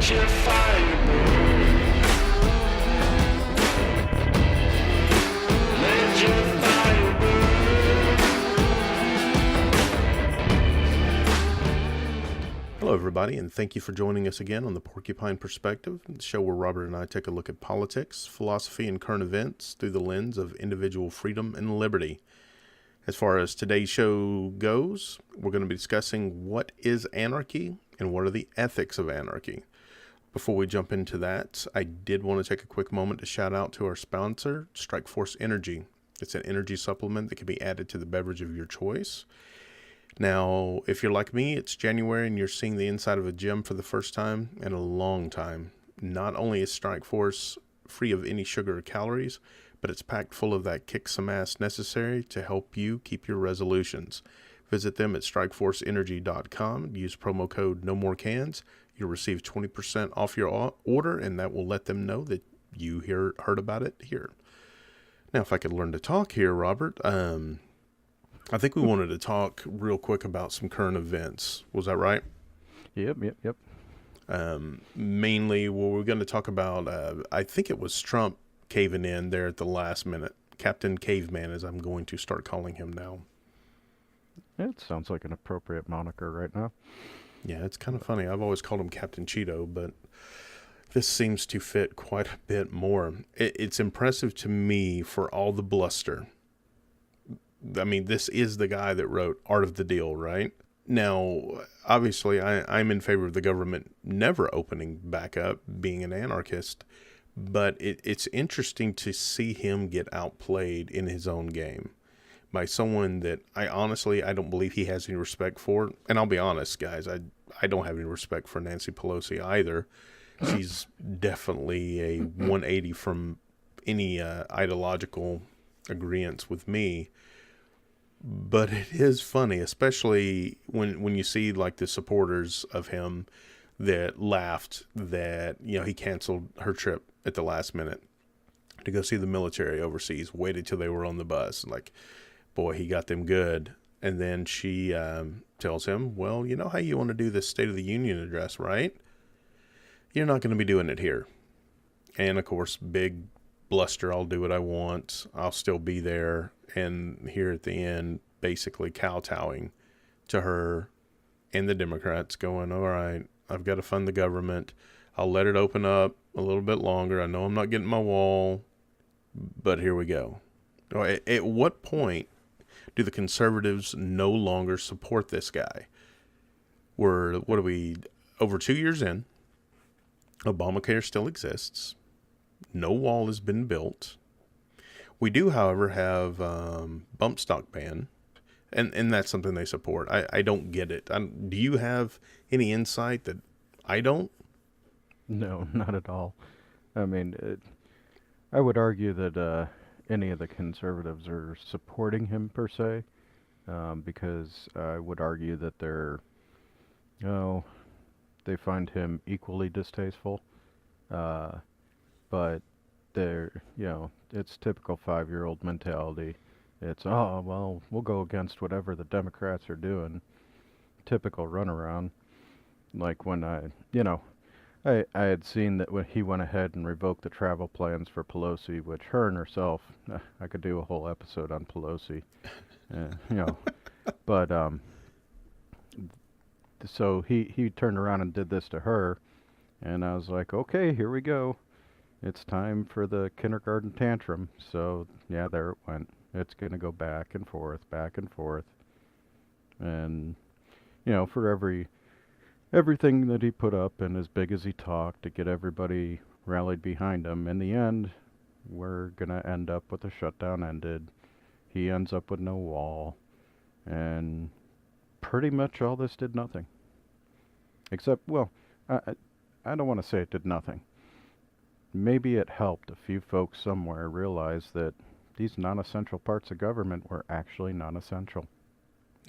your fire burn. Let your fire burn. Hello, everybody, and thank you for joining us again on the Porcupine Perspective, the show where Robert and I take a look at politics, philosophy, and current events through the lens of individual freedom and liberty. As far as today's show goes, we're going to be discussing what is anarchy and what are the ethics of anarchy. Before we jump into that, I did want to take a quick moment to shout out to our sponsor, Strikeforce Energy. It's an energy supplement that can be added to the beverage of your choice. Now, if you're like me, it's January and you're seeing the inside of a gym for the first time in a long time. Not only is Strikeforce free of any sugar or calories, but it's packed full of that kick some ass necessary to help you keep your resolutions. Visit them at strikeforceenergy.com. Use promo code NOMORECANS. You'll receive 20% off your order, and that will let them know that you heard about it here. Now, if I could learn to talk here, Robert, I think we wanted to talk real quick about some current events. Was that right? Yep. Mainly, well, we're going to talk about, I think it was Trump caving in there at the last minute. Captain Caveman, as I'm going to start calling him now. It sounds like an appropriate moniker right now. Yeah, it's kind of funny. I've always called him Captain Cheeto, but this seems to fit quite a bit more. It's impressive to me for all the bluster. I mean, this is the guy that wrote Art of the Deal, right? Now, obviously, I'm in favor of the government never opening back up, being an anarchist, but it's interesting to see him get outplayed in his own game by someone that I don't believe he has any respect for. And I'll be honest, guys, I don't have any respect for Nancy Pelosi either. She's definitely a 180 from any ideological agreeance with me. But it is funny, especially when you see like the supporters of him that laughed that, he canceled her trip at the last minute to go see the military overseas, waited till they were on the bus. Like, boy, he got them good. And then she tells him, well, you know how you want to do this State of the Union address, right? You're not going to be doing it here. And, of course, big bluster, I'll do what I want. I'll still be there. And here at the end, basically kowtowing to her and the Democrats, going, all right, I've got to fund the government. I'll let it open up a little bit longer. I know I'm not getting my wall, but here we go. At what point do the conservatives no longer support this guy? What are we, over 2 years in? Obamacare still exists. No wall has been built. We do, however, have bump stock ban, and that's something they support. I don't get it. Do you have any insight that I don't? No, not at all. I mean, I would argue that any of the conservatives are supporting him per se, because I would argue that they find him equally distasteful, but it's typical 5-year-old mentality. It's, we'll go against whatever the Democrats are doing. Typical runaround. Like when I had seen that when he went ahead and revoked the travel plans for Pelosi, which her and herself, I could do a whole episode on Pelosi, but so he turned around and did this to her, and I was like, okay, here we go. It's time for the kindergarten tantrum. So yeah, there it went. It's going to go back and forth. And, for everything that he put up and as big as he talked to get everybody rallied behind him, in the end, we're going to end up with a shutdown ended. He ends up with no wall. And pretty much all this did nothing. Except, well, I don't want to say it did nothing. Maybe it helped a few folks somewhere realize that these non-essential parts of government were actually non-essential.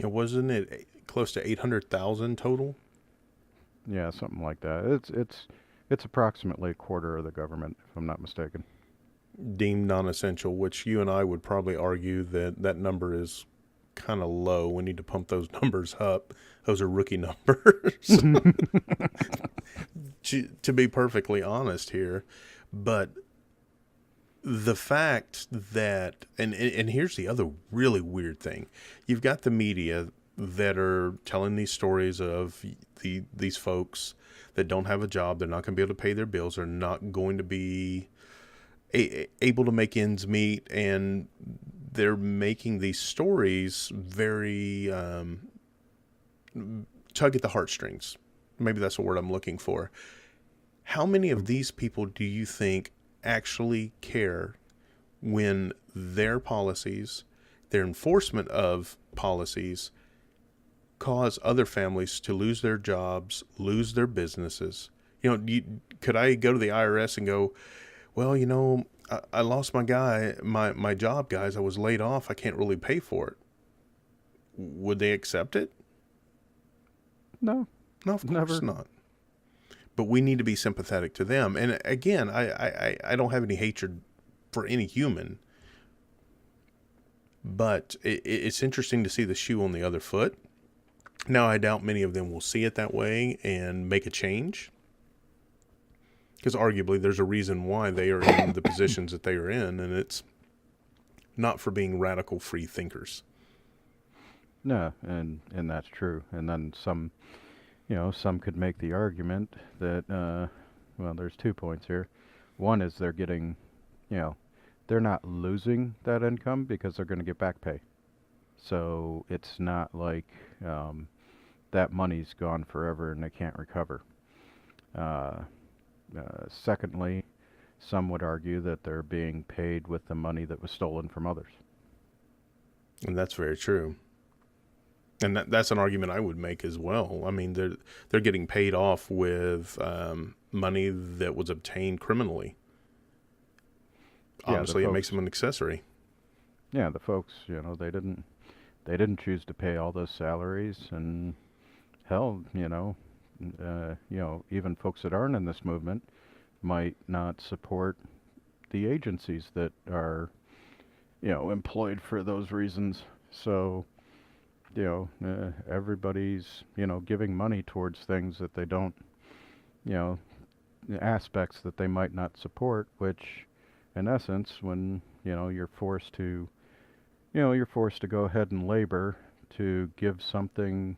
Wasn't it close to 800,000 total? Yeah, something like that. It's approximately a quarter of the government, if I'm not mistaken. Deemed non-essential, which you and I would probably argue that number is kind of low. We need to pump those numbers up. Those are rookie numbers. to be perfectly honest here, but the fact that, and here's the other really weird thing. You've got the media that are telling these stories of these folks that don't have a job. They're not going to be able to pay their bills. They're not going to be able to make ends meet. And they're making these stories very tug at the heartstrings. Maybe that's the word I'm looking for. How many of these people do you think actually care when their policies, their enforcement of policies, cause other families to lose their jobs, lose their businesses? Could I go to the IRS and go, well, I lost my job, guys. I was laid off. I can't really pay for it. Would they accept it? No. No, of course Never. not. But we need to be sympathetic to them. And again, I don't have any hatred for any human. But it's interesting to see the shoe on the other foot. Now, I doubt many of them will see it that way and make a change. Because arguably, there's a reason why they are in the positions that they are in. And it's not for being radical free thinkers. No, and that's true. And then some could make the argument that, well, there's 2 points here. One is they're getting, they're not losing that income because they're going to get back pay. So it's not like that money's gone forever and they can't recover. Secondly, some would argue that they're being paid with the money that was stolen from others. And that's very true. And that's an argument I would make as well. I mean, they're getting paid off with money that was obtained criminally. Honestly, it makes them an accessory. Yeah, the folks, they didn't choose to pay all those salaries, and hell, even folks that aren't in this movement might not support the agencies that are, employed for those reasons. So, everybody's, giving money towards things that they don't, aspects that they might not support, which in essence, when, you're forced to go ahead and labor to give something,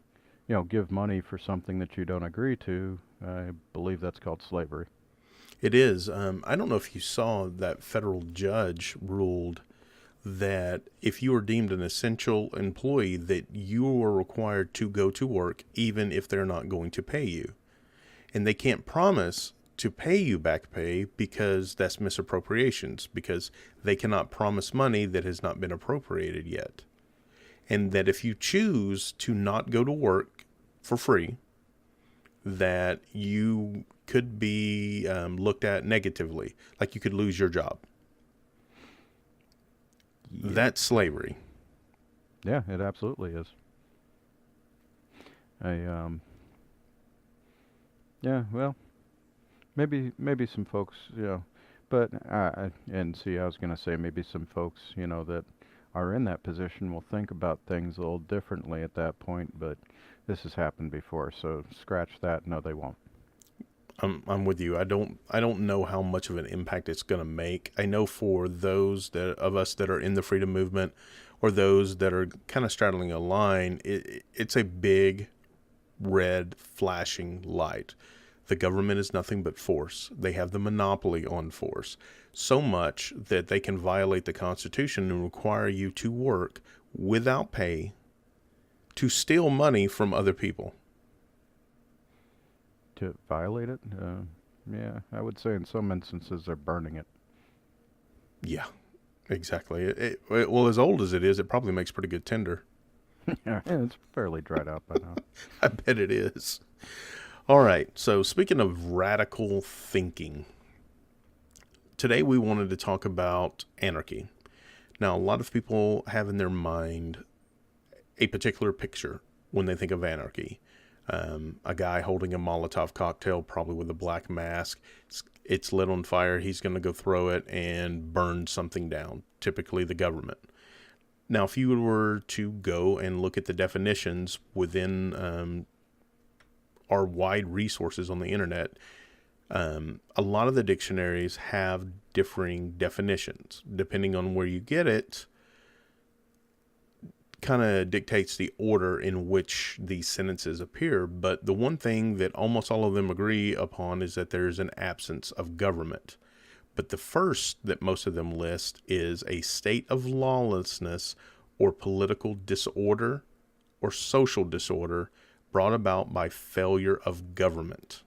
give money for something that you don't agree to, I believe that's called slavery. It is. I don't know if you saw that federal judge ruled that if you are deemed an essential employee, that you are required to go to work even if they're not going to pay you. And they can't promise to pay you back pay because that's misappropriations, because they cannot promise money that has not been appropriated yet. And that if you choose to not go to work for free, that you could be looked at negatively, like you could lose your job. Yeah. That's slavery. Yeah, it absolutely is. Yeah, well, maybe some folks, but and see, I was going to say maybe some folks, that are in that position will think about things a little differently at that point, but this has happened before, so scratch that. No, they won't. I'm with you. I don't know how much of an impact it's going to make. I know for those of us that are in the freedom movement, or those that are kind of straddling a line, it's a big red flashing light. The government is nothing but force. They have the monopoly on force, so much that they can violate the Constitution and require you to work without pay to steal money from other people. To violate it? Yeah, I would say in some instances they're burning it. Yeah, exactly. Well, as old as it is, it probably makes pretty good tinder. Yeah, it's fairly dried out by now. I bet it is. All right, so speaking of radical thinking, today we wanted to talk about anarchy. Now, a lot of people have in their mind a particular picture when they think of anarchy. A guy holding a Molotov cocktail, probably with a black mask. It's lit on fire. He's going to go throw it and burn something down, typically the government. Now, if you were to go and look at the definitions within our wide resources on the internet, A lot of the dictionaries have differing definitions. Depending on where you get it, kind of dictates the order in which these sentences appear. But the one thing that almost all of them agree upon is that there's an absence of government. But the first that most of them list is a state of lawlessness or political disorder or social disorder brought about by failure of government.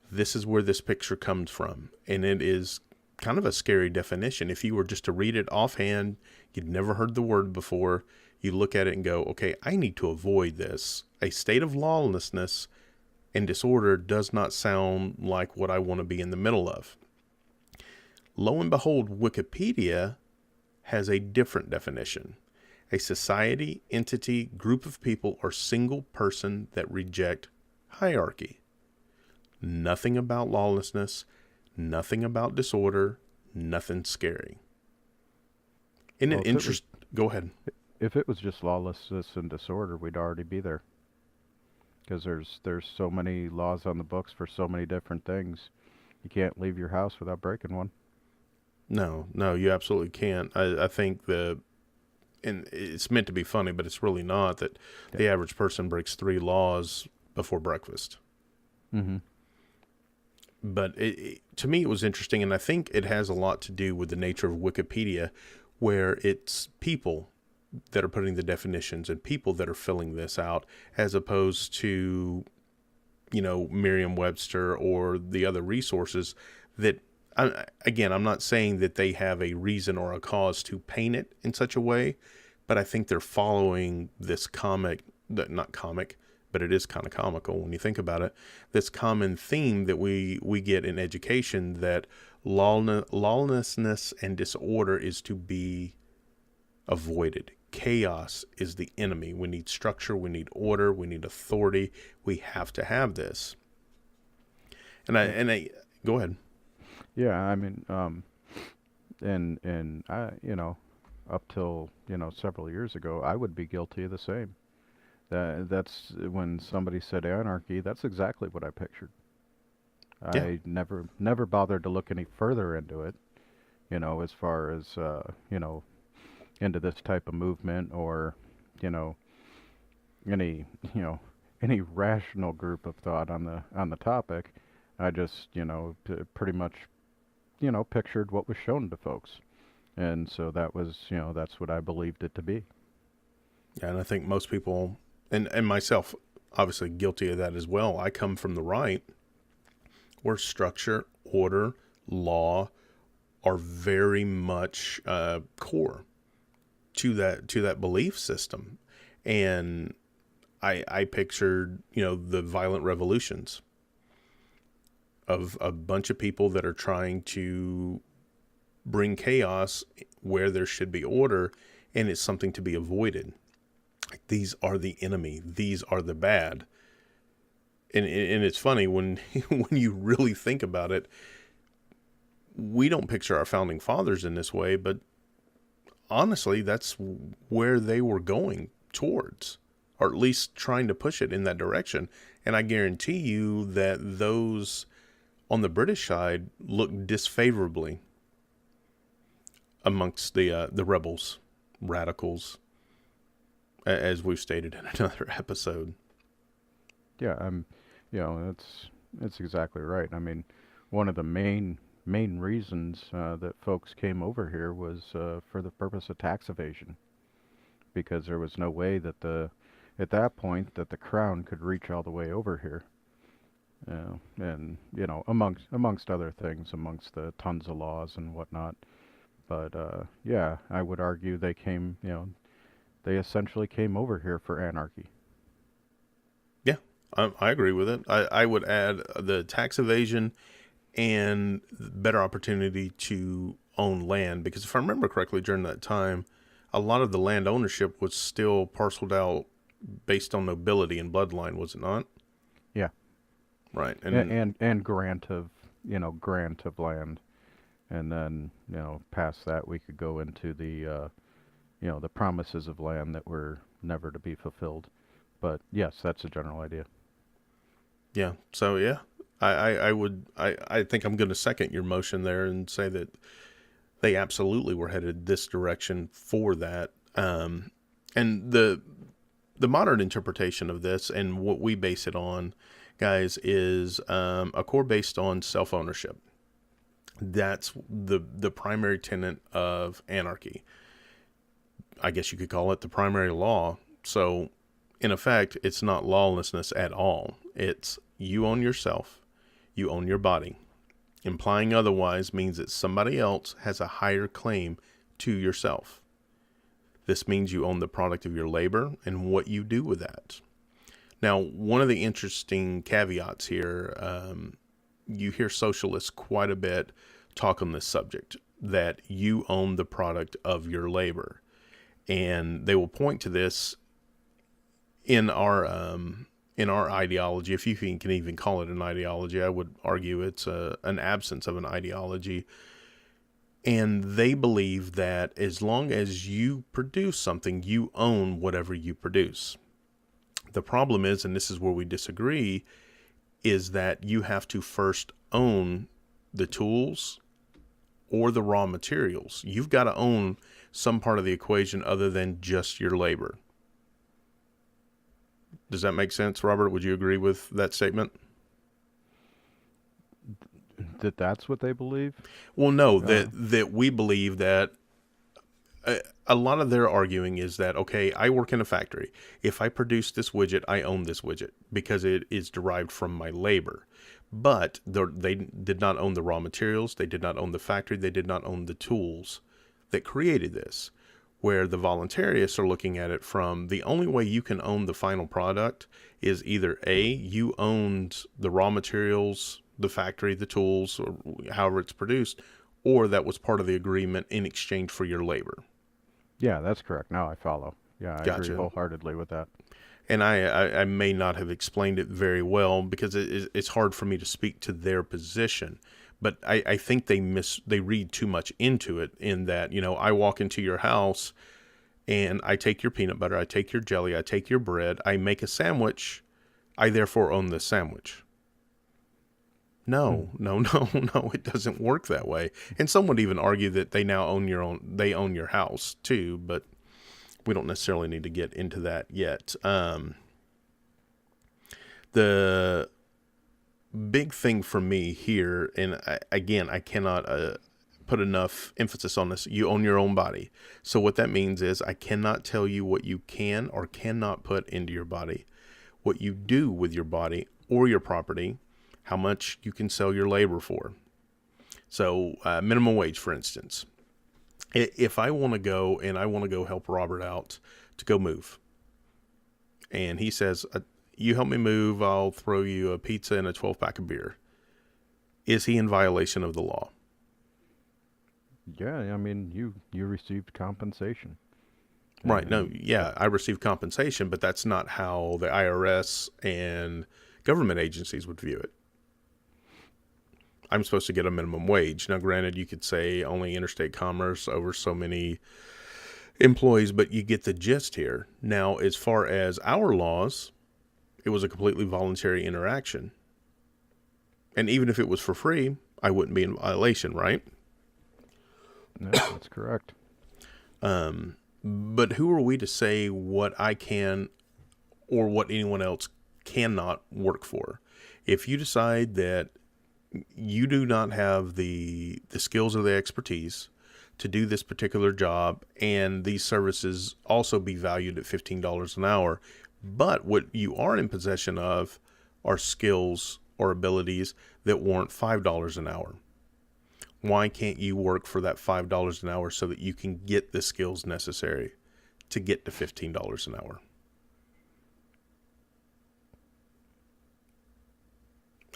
This is where this picture comes from, and it is kind of a scary definition. If you were just to read it offhand, you'd never heard the word before, you look at it and go, okay, I need to avoid this. A state of lawlessness and disorder does not sound like what I want to be in the middle of. Lo and behold, Wikipedia has a different definition. A society, entity, group of people, or single person that reject hierarchy. Nothing about lawlessness, nothing about disorder, nothing scary. Isn't it interesting? Go ahead. If it was just lawlessness and disorder, we'd already be there. Because there's so many laws on the books for so many different things. You can't leave your house without breaking one. No, you absolutely can't. I think and it's meant to be funny, but it's really not, that the average person breaks 3 laws before breakfast. Mm-hmm. But to me, it was interesting, and I think it has a lot to do with the nature of Wikipedia, where it's people that are putting the definitions and people that are filling this out, as opposed to, Merriam-Webster or the other resources that, again, I'm not saying that they have a reason or a cause to paint it in such a way, but I think they're following this not comic, but it is kind of comical when you think about it, this common theme that we get in education, that lawlessness and disorder is to be avoided. Chaos is the enemy. We need structure, we need order, we need authority. We have to have this. And I go ahead. Yeah, I mean, and I, up till, several years ago, I would be guilty of the same. That's when somebody said anarchy, that's exactly what I pictured. Yeah. I never bothered to look any further into it, as far as, into this type of movement, or, any, any rational group of thought on the topic. I just, pretty much, pictured what was shown to folks. And so that was, that's what I believed it to be. Yeah, and I think most people, and myself, obviously guilty of that as well. I come from the right, where structure, order, law are very much core to that belief system. And I pictured, the violent revolutions of a bunch of people that are trying to bring chaos where there should be order, and it's something to be avoided. Like, these are the enemy. These are the bad. And it's funny when when you really think about it, we don't picture our founding fathers in this way, but honestly, that's where they were going towards, or at least trying to push it in that direction. And I guarantee you that those on the British side look disfavorably amongst the rebels, radicals, as we've stated in another episode. Yeah, it's exactly right. I mean, one of the main reasons that folks came over here was for the purpose of tax evasion, because there was no way that at that point that the crown could reach all the way over here. And amongst other things, amongst the tons of laws and whatnot. But yeah, I would argue they came, they essentially came over here for anarchy. Yeah, I agree with it. I would add the tax evasion and better opportunity to own land, because if I remember correctly, during that time, a lot of the land ownership was still parceled out based on nobility and bloodline, was it not? Yeah. Right. And grant of land. And then, past that we could go into the the promises of land that were never to be fulfilled. But yes, that's a general idea. Yeah. So yeah, I think I'm going to second your motion there and say that they absolutely were headed this direction for that. And the modern interpretation of this and what we base it on, guys, is a core based on self-ownership. That's the primary tenet of anarchy. I guess you could call it the primary law. So, in effect, it's not lawlessness at all. It's you own yourself, you own your body. Implying otherwise means that somebody else has a higher claim to yourself. This means you own the product of your labor and what you do with that. Now, one of the interesting caveats here, you hear socialists quite a bit talk on this subject, that you own the product of your labor. And they will point to this in our ideology, if you can even call it an ideology. I would argue it's an absence of an ideology. And they believe that as long as you produce something, you own whatever you produce. The problem is, and this is where we disagree, is that you have to first own the tools or the raw materials. You've got to own some part of the equation other than just your labor. Does that make sense, Robert? Would you agree with that statement? That's what they believe? Well, no, that we believe that a lot of their arguing is that, okay, I work in a factory. If I produce this widget, I own this widget because it is derived from my labor. But they did not own the raw materials. They did not own the factory. They did not own the tools that created this. Where the voluntarists are looking at it from, the only way you can own the final product is either A, you owned the raw materials, the factory, the tools, or however it's produced, or that was part of the agreement in exchange for your labor. Yeah, that's correct. Now I follow. Yeah, I Gotcha. agree wholeheartedly with that. And I may not have explained it very well because it's hard for me to speak to their position. But I think they read too much into it, in that, I walk into your house and I take your peanut butter, I take your jelly, I take your bread, I make a sandwich, I therefore own this sandwich. No, it doesn't work that way. And some would even argue that they own your house too, but we don't necessarily need to get into that yet. The big thing for me here, and I cannot put enough emphasis on this, you own your own body. So what that means is I cannot tell you what you can or cannot put into your body, what you do with your body or your property, how much you can sell your labor for. So minimum wage, for instance. If I want to go and I want to go help Robert out to go move, and he says, you help me move, I'll throw you a pizza and a 12-pack of beer. Is he in violation of the law? Yeah, I mean, you received compensation. Right. No, yeah, I received compensation, but that's not how the IRS and government agencies would view it. I'm supposed to get a minimum wage. Now, granted, you could say only interstate commerce over so many employees, but you get the gist here. Now, as far as our laws, it was a completely voluntary interaction. And even if it was for free, I wouldn't be in violation, right? No, that's correct. But who are we to say what I can or what anyone else cannot work for? If you decide that you do not have the skills or the expertise to do this particular job, and these services also be valued at $15 an hour, but what you are in possession of are skills or abilities that warrant $5 an hour. Why can't you work for that $5 an hour so that you can get the skills necessary to get to $15 an hour?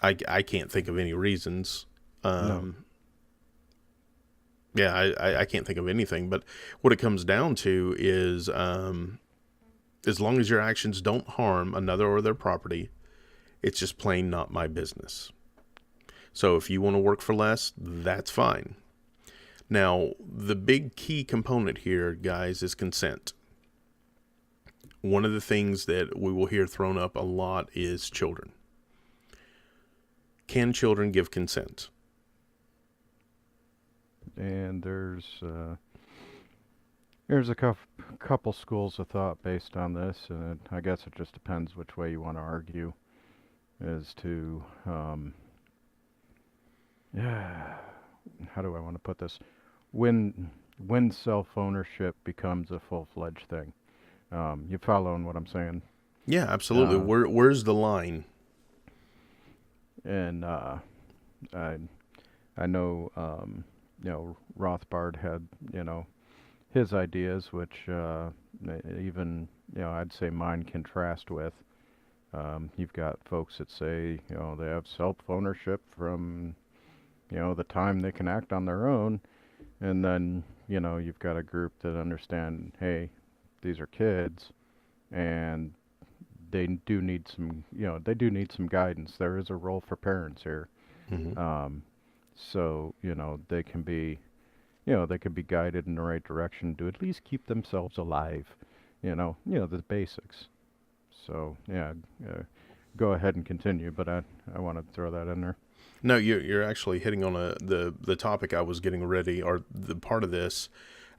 I can't think of any reasons. No. Yeah, I can't think of anything. But what it comes down to is, as long as your actions don't harm another or their property, it's just plain not my business. So if you want to work for less, that's fine. Now, the big key component here, guys, is consent. One of the things that we will hear thrown up a lot is children. Can children give consent? And there's a couple schools of thought based on this, and I guess it just depends which way you want to argue as to, yeah, how do I want to put this? When self-ownership becomes a full-fledged thing. You following what I'm saying? Yeah, absolutely. Where's the line? And I know Rothbard had his ideas, which even I'd say mine contrast with. You've got folks that say they have self-ownership from the time they can act on their own, and then you've got a group that understand, hey, these are kids, and they do need some guidance. There is a role for parents here. Mm-hmm. So they can be guided in the right direction to at least keep themselves alive. The basics. So yeah, go ahead and continue, but I want to throw that in there. No, you're actually hitting on the topic I was getting ready, or the part of this.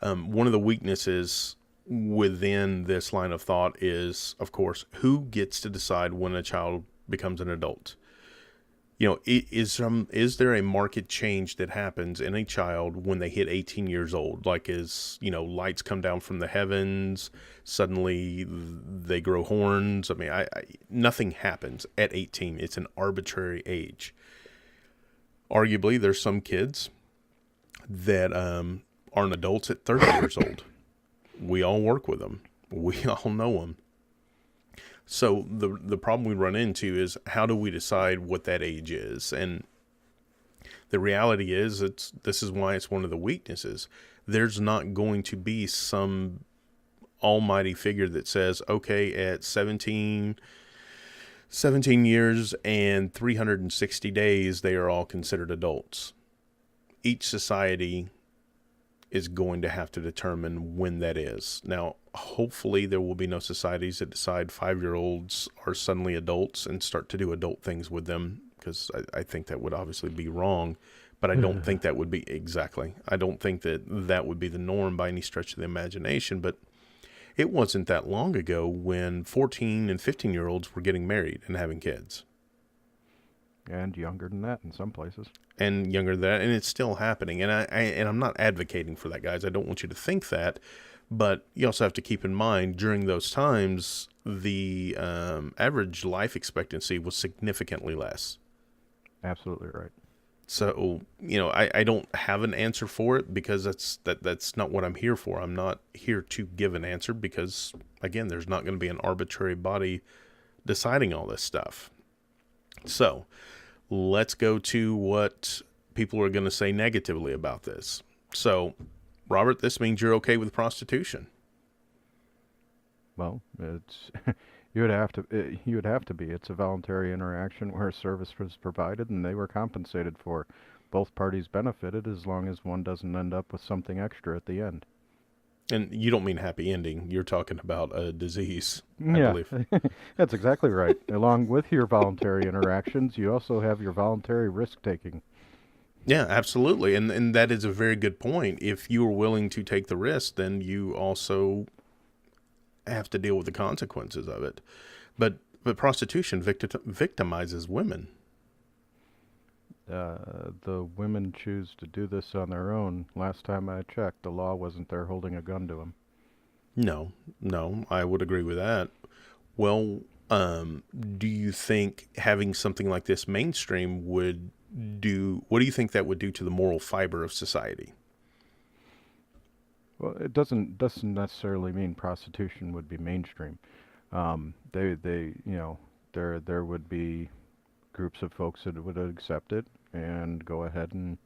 One of the weaknesses within this line of thought is, of course, who gets to decide when a child becomes an adult? Is there a market change that happens in a child when they hit 18 years old? Like, lights come down from the heavens, suddenly they grow horns. I mean, nothing happens at 18. It's an arbitrary age. Arguably, there's some kids that aren't adults at 30 years old. We all work with them. We all know them. So the problem we run into is, how do we decide what that age is? And the reality is, this is why it's one of the weaknesses. There's not going to be some almighty figure that says, okay, at 17 years and 360 days, they are all considered adults. Each society is going to have to determine when that is. Now, hopefully there will be no societies that decide 5-year-olds are suddenly adults and start to do adult things with them, because I think that would obviously be wrong, but I don't think that would be I don't think that would be the norm by any stretch of the imagination. But it wasn't that long ago when 14 and 15-year-olds were getting married and having kids. And younger than that in some places. And younger than that, and it's still happening. And I'm not advocating for that, guys. I don't want you to think that. But you also have to keep in mind, during those times, the average life expectancy was significantly less. Absolutely right. So, I don't have an answer for it, because that's not what I'm here for. I'm not here to give an answer because, again, there's not going to be an arbitrary body deciding all this stuff. So, let's go to what people are going to say negatively about this. So, Robert, this means you're okay with prostitution. Well, it's you would have to be. It's a voluntary interaction where a service was provided and they were compensated for. Both parties benefited, as long as one doesn't end up with something extra at the end. And you don't mean happy ending. You're talking about a disease, I believe. That's exactly right. Along with your voluntary interactions, you also have your voluntary risk-taking. Yeah, absolutely. And that is a very good point. If you are willing to take the risk, then you also have to deal with the consequences of it. But prostitution victimizes women. The women choose to do this on their own. Last time I checked, the law wasn't there holding a gun to them. No, I would agree with that. Well, do you think having something like this mainstream what do you think that would do to the moral fiber of society? Well, it doesn't necessarily mean prostitution would be mainstream. There would be groups of folks that would accept it and go ahead and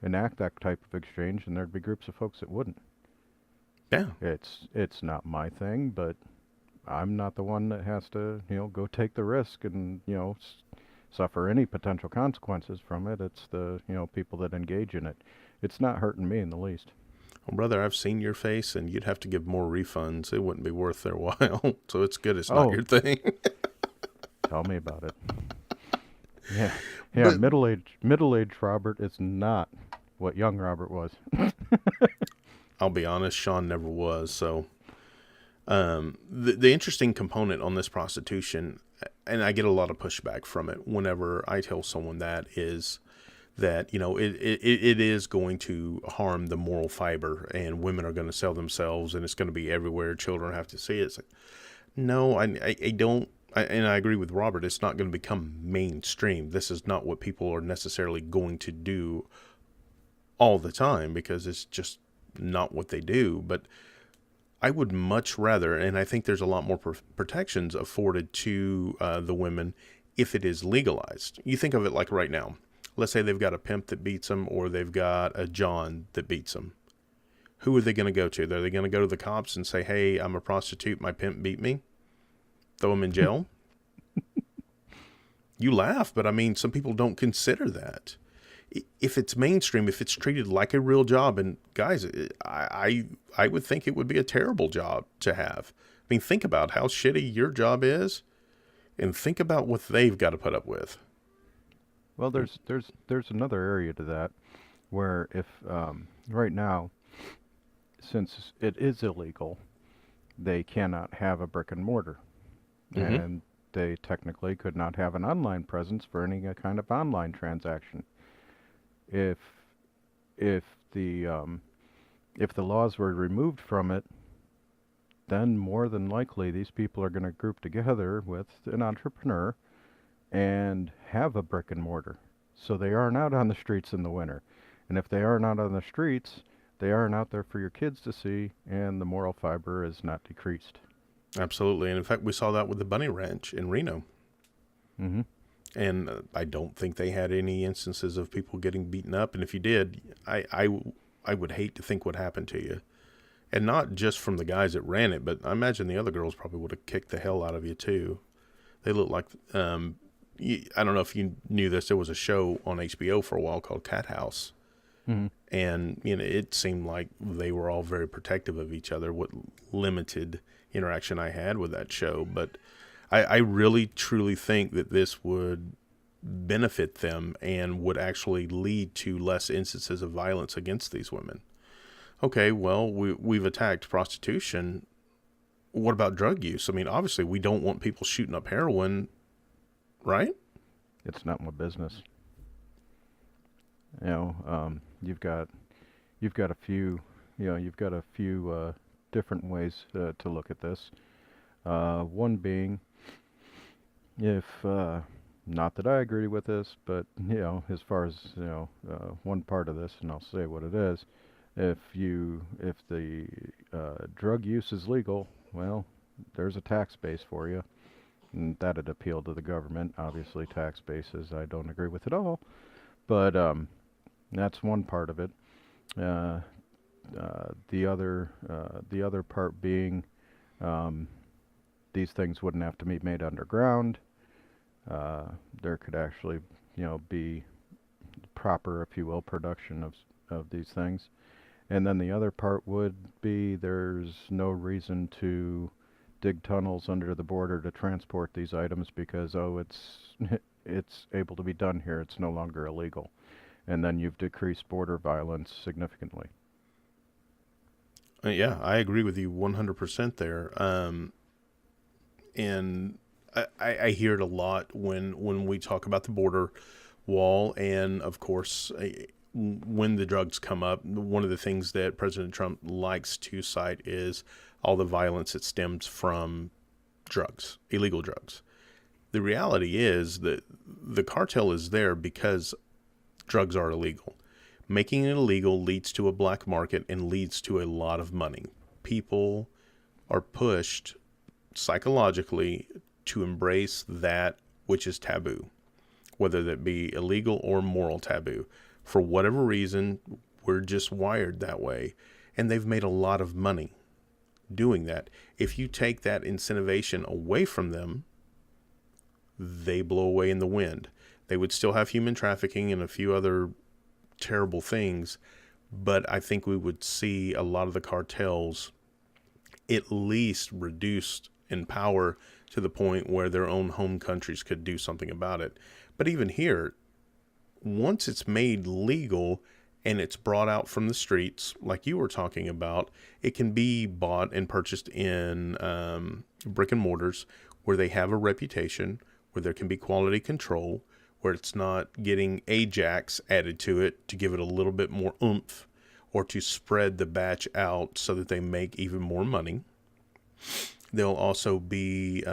enact that type of exchange, and there'd be groups of folks that wouldn't. Yeah, it's not my thing, but I'm not the one that has to go take the risk and suffer any potential consequences from it. It's the people that engage in it. It's not hurting me in the least. Well, brother, I've seen your face, and you'd have to give more refunds. It wouldn't be worth their while. So it's good it's not your thing. Tell me about it. Yeah, yeah. But Middle-aged Robert is not what young Robert was. I'll be honest, Sean never was. So the interesting component on this prostitution, and I get a lot of pushback from it whenever I tell someone that, is that, it is going to harm the moral fiber, and women are going to sell themselves, and it's going to be everywhere. Children have to see it. It's like, no, I don't. And I agree with Robert. It's not going to become mainstream. This is not what people are necessarily going to do all the time, because it's just not what they do. But I would much rather, and I think there's a lot more protections afforded to the women if it is legalized. You think of it like right now. Let's say they've got a pimp that beats them, or they've got a John that beats them. Who are they going to go to? Are they going to go to the cops and say, hey, I'm a prostitute, my pimp beat me? Throw them in jail? You laugh, but I mean, some people don't consider that. If it's mainstream, if it's treated like a real job, and guys, I would think it would be a terrible job to have. I mean, think about how shitty your job is, and think about what they've got to put up with. Well, there's another area to that, where if right now, since it is illegal, they cannot have a brick and mortar, and they technically could not have an online presence for any kind of online transaction. If if the laws were removed from it, then more than likely these people are going to group together with an entrepreneur and have a brick and mortar. So they aren't out on the streets in the winter. And if they aren't out on the streets, they aren't out there for your kids to see, and the moral fiber is not decreased. Absolutely. And in fact, we saw that with the Bunny Ranch in Reno. Mm-hmm. And I don't think they had any instances of people getting beaten up. And if you did, I would hate to think what happened to you. And not just from the guys that ran it, but I imagine the other girls probably would have kicked the hell out of you too. They look like, I don't know if you knew this, there was a show on HBO for a while called Cat House. Mm-hmm. And, it seemed like they were all very protective of each other, what limited interaction I had with that show. But I really, truly think that this would benefit them and would actually lead to less instances of violence against these women. Okay, well, we've attacked prostitution. What about drug use? I mean, obviously, we don't want people shooting up heroin, right? It's not my business. You've got a few, different ways to look at this. One being, if not that I agree with this, but as far as one part of this, and I'll say what it is. If the drug use is legal, well, there's a tax base for you, and that'd appeal to the government. Obviously, tax bases I don't agree with at all, but that's one part of it. The other part being, these things wouldn't have to be made underground. There could actually, be proper, if you will, production of these things. And then the other part would be there's no reason to dig tunnels under the border to transport these items because, it's able to be done here. It's no longer illegal. And then you've decreased border violence significantly. Yeah, I agree with you 100% there. And I hear it a lot when we talk about the border wall. And of course, when the drugs come up, one of the things that President Trump likes to cite is all the violence that stems from drugs, illegal drugs. The reality is that the cartel is there because drugs are illegal. Making it illegal leads to a black market and leads to a lot of money. People are pushed psychologically to embrace that which is taboo, whether that be illegal or moral taboo. For whatever reason, we're just wired that way. And they've made a lot of money doing that. If you take that incentivation away from them, they blow away in the wind. They would still have human trafficking and a few other terrible things, but I think we would see a lot of the cartels at least reduced in power to the point where their own home countries could do something about it. But even here, once it's made legal and it's brought out from the streets, like you were talking about, it can be bought and purchased in brick and mortars where they have a reputation, where there can be quality control, where it's not getting Ajax added to it to give it a little bit more oomph or to spread the batch out so that they make even more money. There'll also be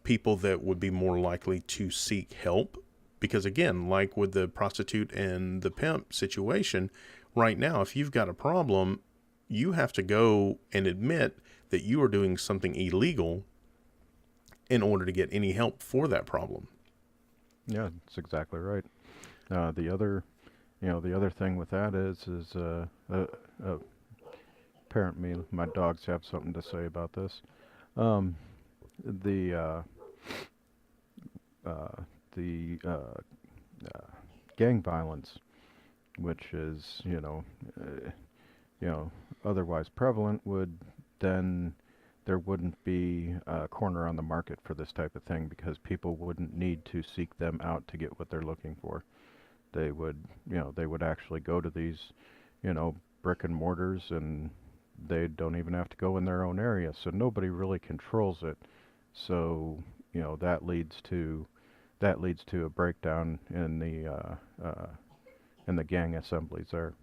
people that would be more likely to seek help because, again, like with the prostitute and the pimp situation, right now, if you've got a problem, you have to go and admit that you are doing something illegal in order to get any help for that problem. Yeah, that's exactly right. The other thing with that is apparently my dogs have something to say about this. The gang violence, which is otherwise prevalent, would then there wouldn't be a corner on the market for this type of thing because people wouldn't need to seek them out to get what they're looking for. They would actually go to these, brick and mortars, and they don't even have to go in their own area, so nobody really controls it. So, that leads to a breakdown in the gang assemblies there.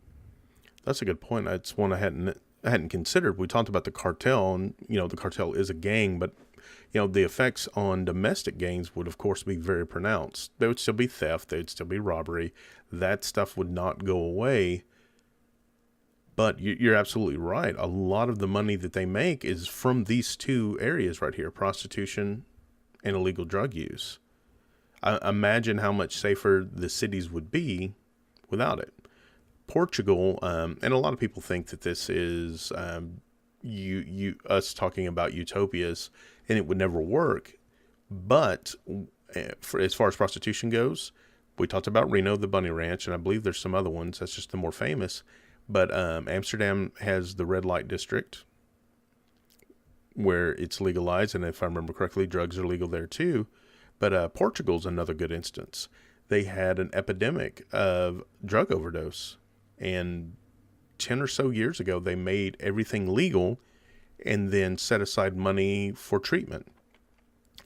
That's a good point. It's one I hadn't considered. We talked about the cartel, and the cartel is a gang, but the effects on domestic gangs would of course be very pronounced. There would still be theft, there would still be robbery. That stuff would not go away. But you're absolutely right. A lot of the money that they make is from these two areas right here, prostitution and illegal drug use. Imagine how much safer the cities would be without it. Portugal, and a lot of people think that this is us talking about utopias and it would never work. But as far as prostitution goes, we talked about Reno, the Bunny Ranch, and I believe there's some other ones. That's just the more famous. But Amsterdam has the red light district where it's legalized. And if I remember correctly, drugs are legal there too. But Portugal's another good instance. They had an epidemic of drug overdose. And 10 or so years ago, they made everything legal and then set aside money for treatment.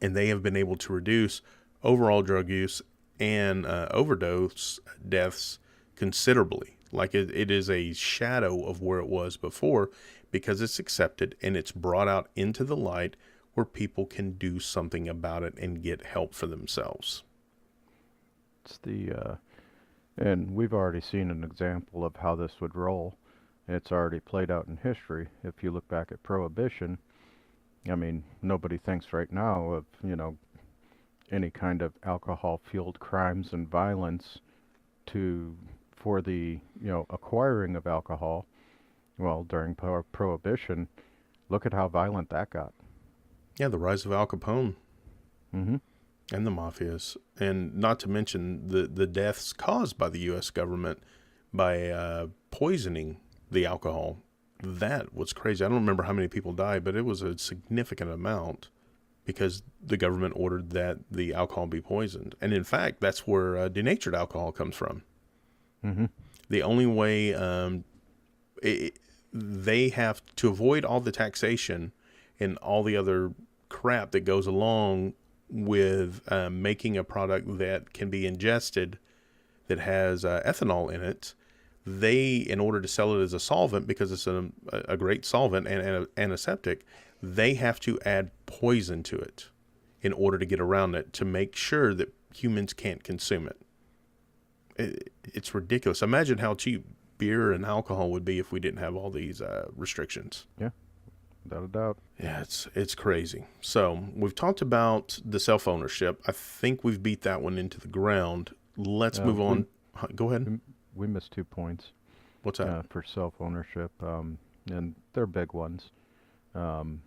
And they have been able to reduce overall drug use and overdose deaths considerably. Like it is a shadow of where it was before because it's accepted and it's brought out into the light where people can do something about it and get help for themselves. It's and we've already seen an example of how this would roll. It's already played out in history. If you look back at Prohibition, I mean, nobody thinks right now of, any kind of alcohol-fueled crimes and violence for the, acquiring of alcohol. Well, during Prohibition, look at how violent that got. Yeah, the rise of Al Capone. Mm-hmm. And the mafias. And not to mention the deaths caused by the U.S. government by poisoning the alcohol. That was crazy. I don't remember how many people died, but it was a significant amount because the government ordered that the alcohol be poisoned. And in fact, that's where denatured alcohol comes from. Mm-hmm. The only way they have to avoid all the taxation and all the other crap that goes along with making a product that can be ingested that has ethanol in it. They, in order to sell it as a solvent, because it's a great solvent and an antiseptic, they have to add poison to it in order to get around it to make sure that humans can't consume it. It's ridiculous. Imagine how cheap beer and alcohol would be if we didn't have all these restrictions. Yeah, without a doubt. Yeah, it's crazy. So we've talked about the self-ownership. I think we've beat that one into the ground. Let's move on. Go ahead. We missed 2 points. What's that? For self-ownership, and they're big ones. One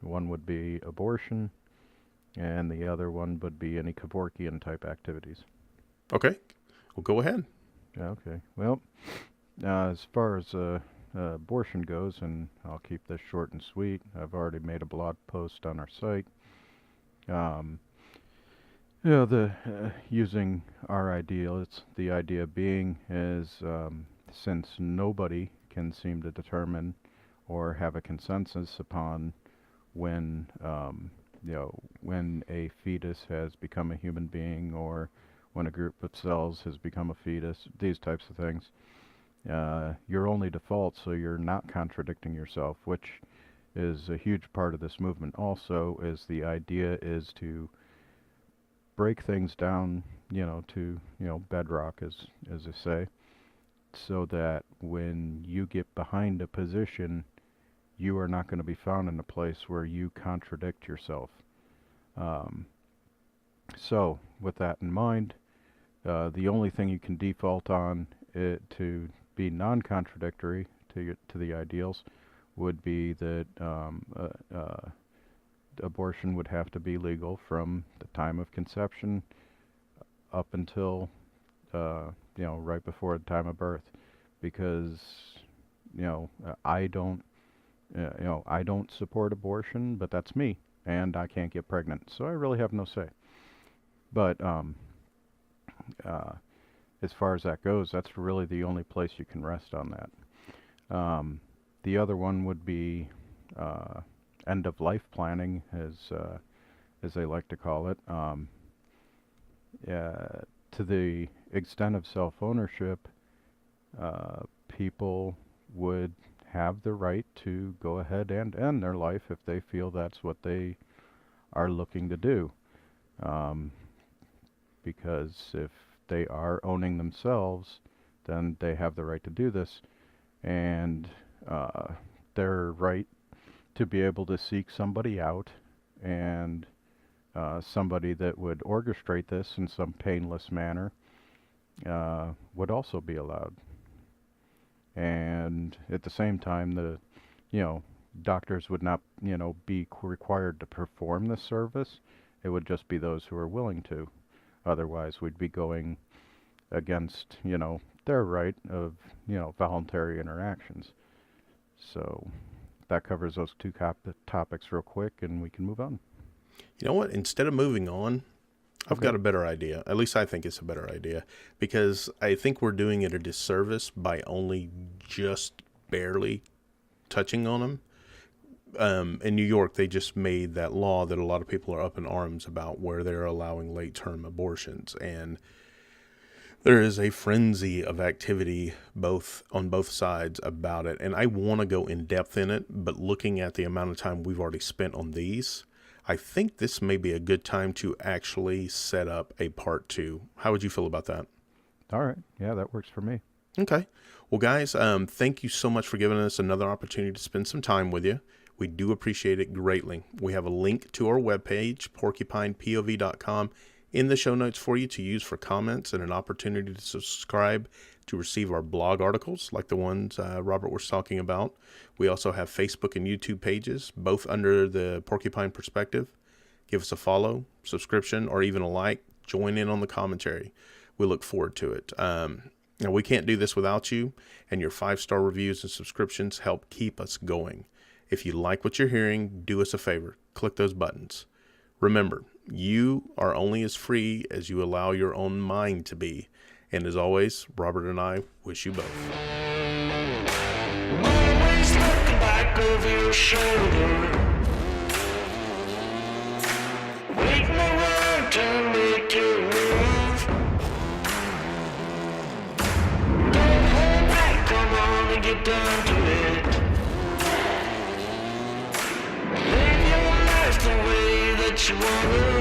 would be abortion, and the other one would be any Kevorkian-type activities. Okay. Well, go ahead. Okay. Well, as far as abortion goes, and I'll keep this short and sweet, I've already made a blog post on our site. Yeah, the using our ideal, it's the idea being is since nobody can seem to determine or have a consensus upon when when a fetus has become a human being or when a group of cells has become a fetus, these types of things. You're only default, so you're not contradicting yourself, which is a huge part of this movement. Also, is the idea is to break things down, to bedrock, as they say, so that when you get behind a position, you are not going to be found in a place where you contradict yourself. Um, so, with that in mind, the only thing you can default on it to be non-contradictory to the ideals would be that abortion would have to be legal from the time of conception up until right before the time of birth, because I don't I don't support abortion, but that's me, and I can't get pregnant, so I really have no say. But uh, as far as that goes, that's really the only place you can rest on that. The other one would be end of life planning, as they like to call it. To the extent of self-ownership, people would have the right to go ahead and end their life if they feel that's what they are looking to do. Because if they are owning themselves, then they have the right to do this, and their right to be able to seek somebody out, and somebody that would orchestrate this in some painless manner would also be allowed. And at the same time, doctors would not, be required to perform this service. It would just be those who are willing to. Otherwise, we'd be going against, their right of, voluntary interactions. So that covers those two topics real quick, and we can move on. You know what? Instead of moving on, I've got a better idea. At least I think it's a better idea, because I think we're doing it a disservice by only just barely touching on them. In New York, they just made that law that a lot of people are up in arms about, where they're allowing late-term abortions. And there is a frenzy of activity on both sides about it. And I want to go in depth in it, but looking at the amount of time we've already spent on these, I think this may be a good time to actually set up a part 2. How would you feel about that? All right. Yeah, that works for me. Okay. Well, guys, thank you so much for giving us another opportunity to spend some time with you. We do appreciate it greatly. We have a link to our webpage, porcupinepov.com, in the show notes for you to use for comments, and an opportunity to subscribe to receive our blog articles like the ones Robert was talking about. We also have Facebook and YouTube pages, both under the Porcupine Perspective. Give us a follow, subscription, or even a like. Join in on the commentary. We look forward to it. Now, we can't do this without you, and your 5-star reviews and subscriptions help keep us going. If you like what you're hearing, do us a favor. Click those buttons. Remember, you are only as free as you allow your own mind to be. And as always, Robert and I wish you both. Always looking back over your shoulder, waiting around to make your move. Don't hold back, come on and get down to it. Live your life the way that you wanna.